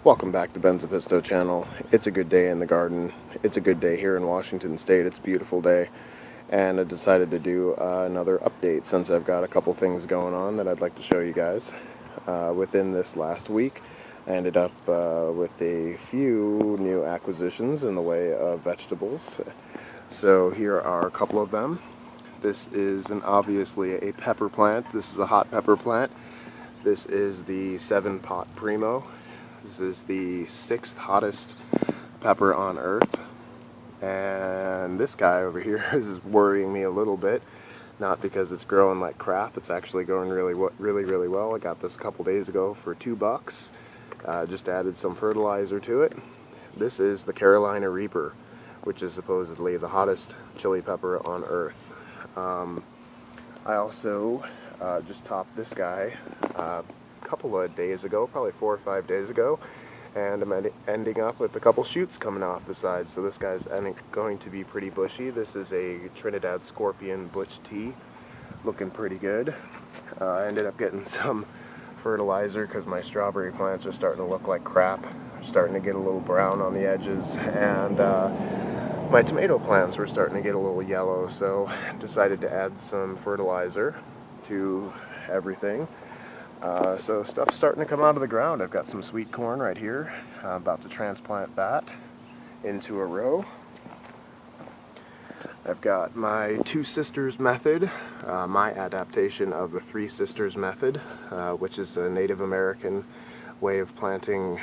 Welcome back to Ben Zapisto channel. It's a good day in the garden. It's a good day here in Washington State. It's a beautiful day. And I decided to do another update since I've got a couple things going on that I'd like to show you guys. Within this last week, I ended up with a few new acquisitions in the way of vegetables. So here are a couple of them. This is obviously a pepper plant. This is a hot pepper plant. This is the 7-pot Primo. This is the 6th hottest pepper on earth. And this guy over here is worrying me a little bit. Not because it's growing like crap, it's actually going really well. I got this a couple days ago for $2. Just added some fertilizer to it. This is the Carolina Reaper, which is supposedly the hottest chili pepper on earth. I also just topped this guy a couple of days ago, probably 4 or 5 days ago, and I'm ending up with a couple shoots coming off the side, so this guy's going to be pretty bushy. This is a Trinidad Scorpion Butch Tea, looking pretty good. I ended up getting some fertilizer because my strawberry plants are starting to look like crap. They're starting to get a little brown on the edges, and my tomato plants were starting to get a little yellow, so decided to add some fertilizer to everything. So stuff's starting to come out of the ground. I've got some sweet corn right here. I'm about to transplant that into a row. I've got my Two Sisters method, my adaptation of the Three Sisters method, which is a Native American way of planting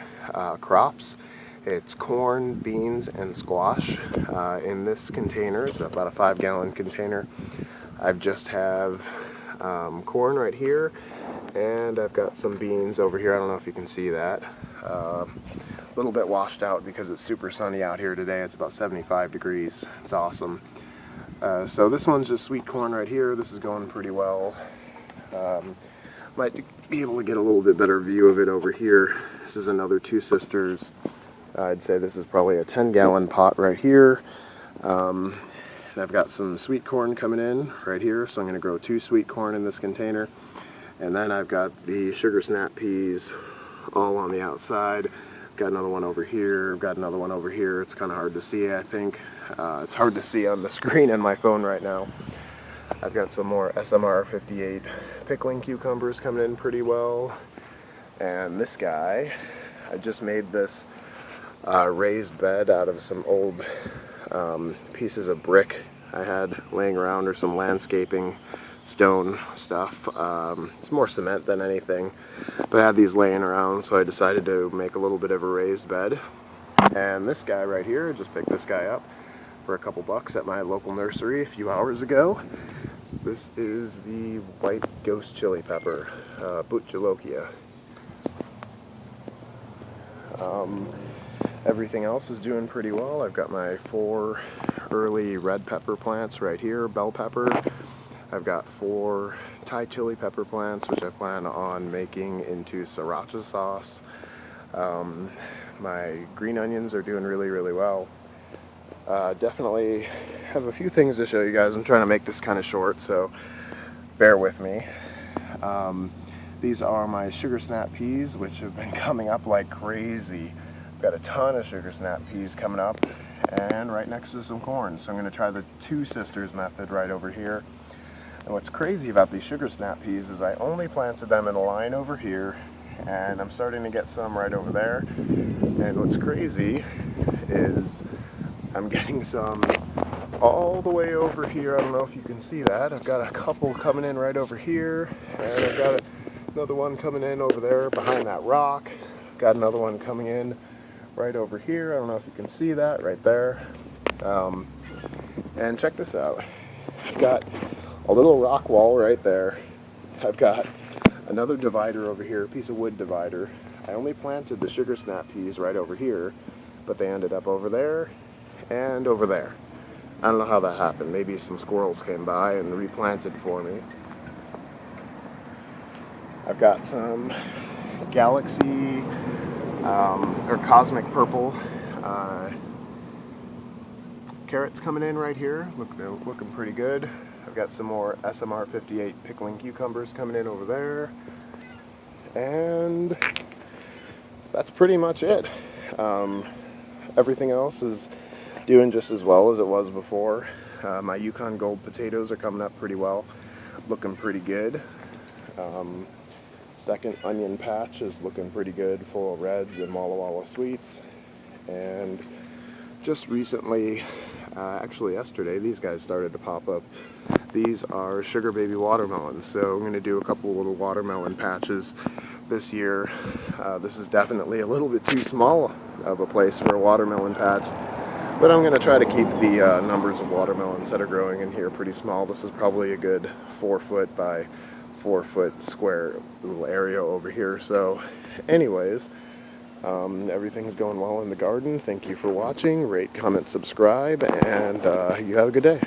crops. It's corn, beans, and squash. In this container, it's about a 5-gallon container. I just have corn right here, and I've got some beans over here. I don't know if you can see that. A little bit washed out because it's super sunny out here today. It's about 75 degrees. It's awesome. So this one's just sweet corn right here. This is going pretty well. Might be able to get a little bit better view of it over here. This is another Two Sisters. I'd say this is probably a 10-gallon pot right here. And I've got some sweet corn coming in right here, so I'm going to grow 2 sweet corn in this container. And then I've got the sugar snap peas all on the outside. Got another one over here, got another one over here. It's kind of hard to see, I think. It's hard to see on the screen on my phone right now. I've got some more SMR 58 pickling cucumbers coming in pretty well. And this guy, I just made this raised bed out of some old pieces of brick I had laying around, or some landscaping stone stuff. It's more cement than anything, but I had these laying around, so I decided to make a little bit of a raised bed. And this guy right here, just picked this guy up for a couple bucks at my local nursery a few hours ago. This is the white ghost chili pepper, Butcholokia. Everything else is doing pretty well. I've got my 4 early red pepper plants right here, bell pepper. I've got 4 Thai chili pepper plants, which I plan on making into sriracha sauce. My green onions are doing really well. Definitely have a few things to show you guys. I'm trying to make this kind of short, so bear with me. These are my sugar snap peas, which have been coming up like crazy. Got a ton of sugar snap peas coming up, and right next to some corn. So I'm going to try the Two Sisters method right over here. And what's crazy about these sugar snap peas is I only planted them in a line over here, and I'm starting to get some right over there. And what's crazy is I'm getting some all the way over here. I don't know if you can see that. I've got a couple coming in right over here, and I've got another one coming in over there behind that rock. Got another one coming in right over here. I don't know if you can see that right there. And check this out. I've got a little rock wall right there. I've got another divider over here, a piece of wood divider. I only planted the sugar snap peas right over here, but they ended up over there and over there. I don't know how that happened. Maybe some squirrels came by and replanted for me. I've got some Galaxy or Cosmic Purple carrots coming in right here. Looking pretty good. I've got some more SMR 58 pickling cucumbers coming in over there. And that's pretty much it. Everything else is doing just as well as it was before. My Yukon Gold potatoes are coming up pretty well, looking pretty good. Second onion patch is looking pretty good, full of reds and Walla Walla sweets. And just recently, actually yesterday, these guys started to pop up. These are sugar baby watermelons, so I'm going to do a couple little watermelon patches this year. This is definitely a little bit too small of a place for a watermelon patch, but I'm going to try to keep the numbers of watermelons that are growing in here pretty small. This is probably a good 4 foot by 4 foot square little area over here. So anyways, everything's going well in the garden. Thank you for watching. Rate, comment, subscribe, and you have a good day.